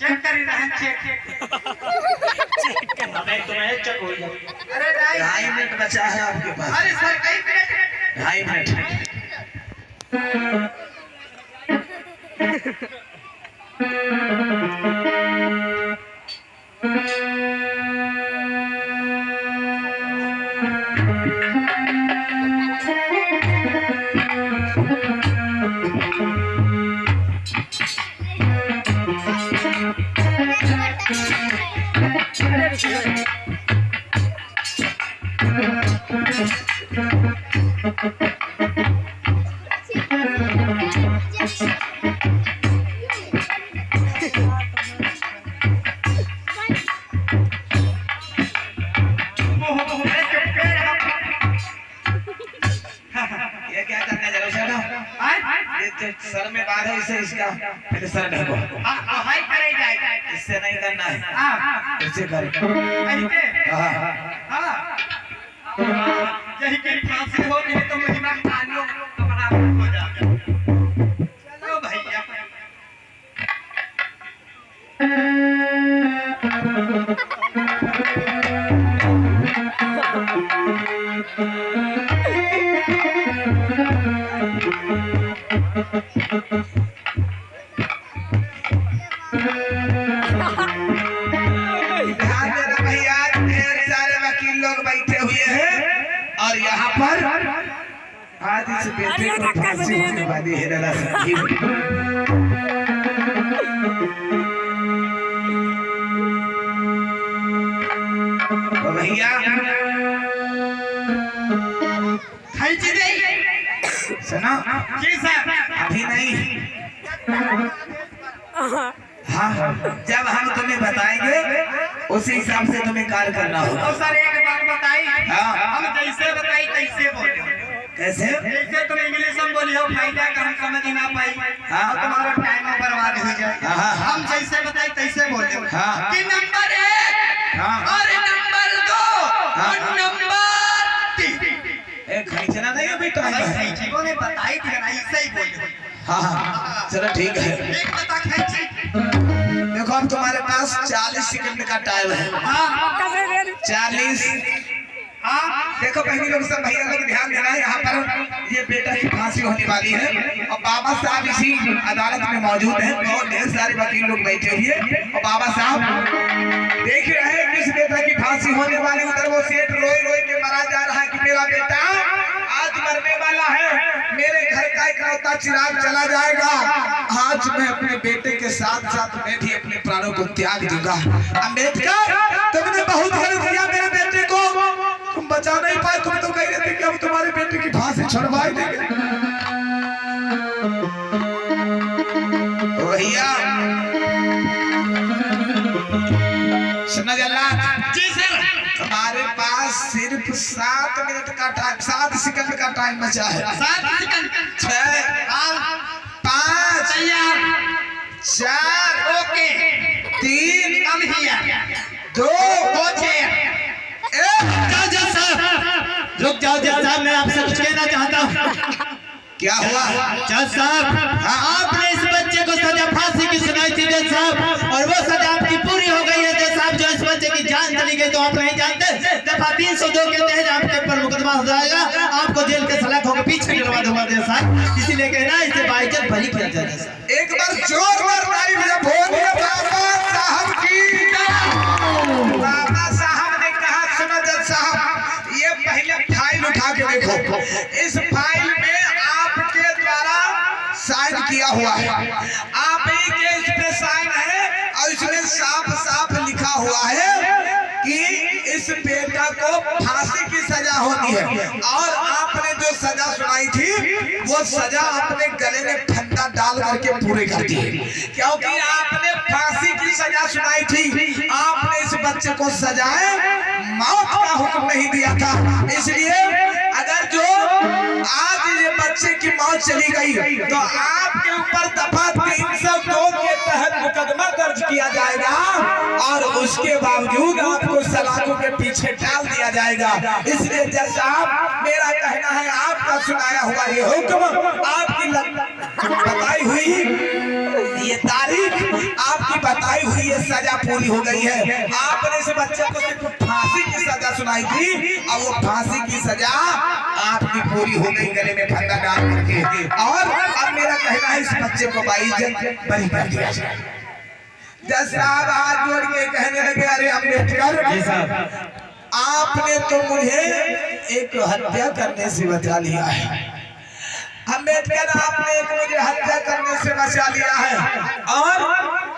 Check करी रहन check हमें तुम्हें चेक हो जाए। अरे 2.5 मिनट बचा है आपके पास। अरे सर 1 मिनट 2.5 मिनट। ये क्या करना है जरा ना? ये जो सर में बात है इसे इसका पहले सर ढको। हाय करे जाए इससे नहीं करना है। हां इससे कर। ऐसे हाँ हां यही के फांसी हो नहीं तो महिमा कालियों कपड़ा हो जाएगा। चलो भैया ध्यान देना भैया, ढेर सारे वकील लोग बैठे हुए हैं और यहाँ पर आज इस बेटे को फांसी होने वाली है। दादा संजीव तो भैया खींच दे सुनो, जी सर अभी नहीं। हाँ जब हम तुम्हें बताएंगे उसी हिसाब से तुम्हें कार्य करना होगा। तो सर एक बात बताई हाँ। हम जैसे बताई तैसे बोले कैसे? जैसे तुम इंग्लिश में बोली हो फायदा का हम समझ ना पाई हाँ। और तुम्हारा टाइम बर्बाद हो जाए। हाँ। हम जैसे बताई तैसे बोले हाँ। कि नंबर 1 हाँ। और नंबर 2 हाँ। और नंबर 3 एक खींचना नहीं अभी टाइम है। जीवों ने बताई थी ना ऐसे ही बोले। हाँ चलो ठीक है। एक बता खींची देखो अब तुम्हारे पास 40 सेकंड का टाइम है। हाँ 40। हाँ देखो बहनी लोग सब भैया लोग ध्यान देना है, यहाँ पर ये बेटा की फांसी होने वाली है और बाबा साहब इसी अदालत में मौजूद हैं और ढेर सारे वकील लोग बैठे हुए और बाबा साहब देख रहे हैं किस बेटा की फांसी होने वाली। उधर वो सेठ रोए रोए के मरा जा रहा है कि मेरा बेटा आज मरने वाला है, मेरे घर का इकलौता चिराग चला जाएगा, आज मैं अपने बेटे के साथ साथ मैं भी अपने प्राणों को त्याग दूंगा। अम्बेडकर तुमने बहुत गलत किया मेरे बेटे को, तुम बचा नहीं पाए। तुम तो कह रहे थे कि हम तुम्हारे बेटे की फांसी छुड़वा देंगे। भैया सुना जल्लाद जी सर हमारे पास सिर्फ 7 मिनट का टाइम, 7 सेकंड का टाइम बचा है। 7 सेकंड 6 5 तैयार 4 ओके 3 हम हिया 2 हो चेयर 1। जज साहब रुक जाओ जज साहब, मैं आपसे कुछ कहना चाहता हूँ। क्या हुआ? जज साहब आपने इस बच्चे को सजा फांसी की सुनाई थी जज साहब, और वो सजा आपकी पूरी हो गई है जज साहब। जो इस बच्चे की जान चली गई तो आप नहीं जानते, दफा 302 के तहत आपके ऊपर मुकदमा हो जाएगा, आपको जेल के सलाख होकर पीछे गिरवा दूंगा जज साहब। इसीलिए कहना इसे बाइज्जत बरी किया जाए जज साहब। एक बार जोरदार ताली बजाओ, बोलिए बाबा साहब की। बाबा साहब ने कहा सुनो जज साहब, ये पहले फाइल उठा के देखो, इस फाइल में आपके द्वारा साइन किया हुआ है, आप ही के इस पे साइन है और इसमें साफ साफ लिखा हुआ है कि इस बेटा को फांसी की सजा होती है और आपने जो सजा सुनाई थी वो सजा अपने गले में फंदा डाल करके पूरे कर दी, क्योंकि आपने फांसी की सजा सुनाई थी, आपने इस बच्चे को सजाए मौत का हुक्म नहीं दिया था। इसलिए अगर जो आज ये बच्चे की मौत चली गई तो आपके ऊपर दफा 302 के तहत मुकदमा दर्ज किया जाएगा और उसके बावजूद आपको सलाखों के पीछे डाल दिया जाएगा। इसलिए जज साहब मेरा कहना है आपका सुनाया हुआ ये हुक्म, आपकी बताई हुई ये तारीख, आपकी बताई हुई ये सजा पूरी हो गई है। आपने इस बच्चे को सिर्फ फांसी की सजा सुनाई थी और वो फांसी की सजा आपकी पूरी हो गई गले में फंदा डाल करके। और अब मेरा कहना है इस बच्चे को बाइज्जत बरी कर दिया जाए। जज साहब हाथ जोड़ के कहने लगे, अरे अम्बेडकर आपने तो मुझे एक हत्या करने से बचा लिया है। अम्बेडकर आपने एक मुझे हत्या करने से बचा लिया है और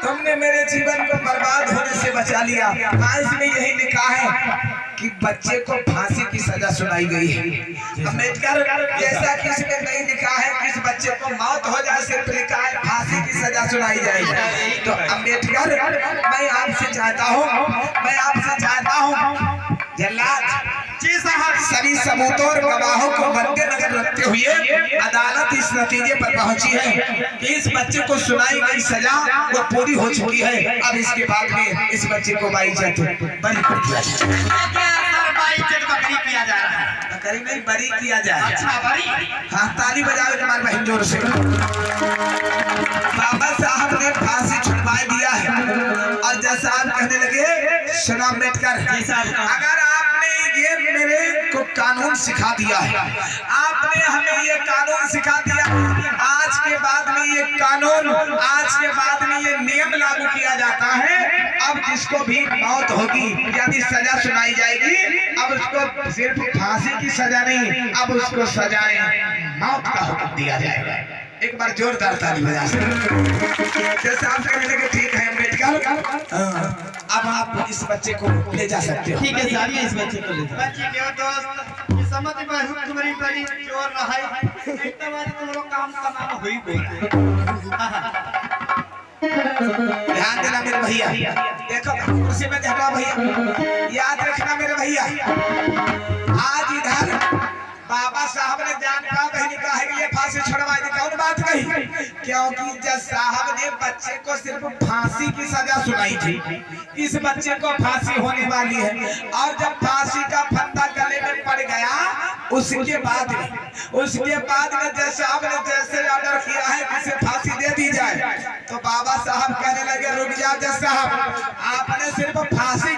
तुमने मेरे जीवन को बर्बाद होने से बचा लिया। इसमें यही लिखा है कि बच्चे को फांसी की सजा सुनाई गई है। अम्बेडकर जैसा कि इसमें नहीं लिखा है कि इस बच्चे को मौत हो जाए, सिर्फ लिखा है फांसी की सजा सुनाई जाएगी। तो अम्बेडकर मैं आपसे चाहता हूँ जल्लाद जी साहब, सभी सबूतों और गवाहों को मद्देनजर रखते हुए अदालत इस नतीजे पर पहुंची है कि इस बच्चे को सुनाई गई सजा वो पूरी हो चुकी है। अब इसके बाद में इस बच्चे को बाइज्जत बरी कर दिया जाए। बाइज्जत बकरी किया जा रहा है। बकरी नहीं, बरी किया जाए। अच्छा बरी। हाँ, ताली बजाओ तुम्हारे बहन जोर से। बाबा साहब ने फांसी छुड़वा दिया है और जज साहब कहने लगे, सुना अम्बेडकर, अगर आपने ये मेरे को कानून सिखा दिया है, आपने हमें ये कानून सिखा दिया, आज के बाद में ये कानून, आज के बाद में ये नियम लागू किया जाता है। अब जिसको भी मौत होगी यदि सजा सुनाई जाएगी, अब उसको सिर्फ फांसी की सजा नहीं, अब उसको सजाएं मौत का हुक्म दिया जाएगा। एक बार जोरदार ताली बजा सकते। जैसे आप कहने लगे, ठीक है अम्बेडकर, अब आप इस बच्चे को ले जा सकते हो। ठीक है साहब, ये इस बच्चे को ले जाओ। बच्ची के दोस्त ये समझ में तुम्हारी बड़ी जोर रहा है, एकदम आज तुम लोग काम तमाम हुई बोलते। ध्यान देना मेरे भैया, देखो कुर्सी में बैठा भैया, याद रखना मेरे भैया, आज इधर बाबा साहब ने जान का बहनी का है कि ये फांसी छुड़वा दी। कौन बात कही? क्योंकि जज साहब ने बच्चे को सिर्फ फांसी की सजा सुनाई थी, इस बच्चे को फांसी होने वाली है। और जब फांसी का फंदा गले में पड़ गया, उसके बाद में जज साहब ने जैसे ऑर्डर किया है कि इसे फांसी दे दी जाए, तो बाबा साहब कहने लगे, रुक जाओ जज साहब, आपने सिर्फ फांसी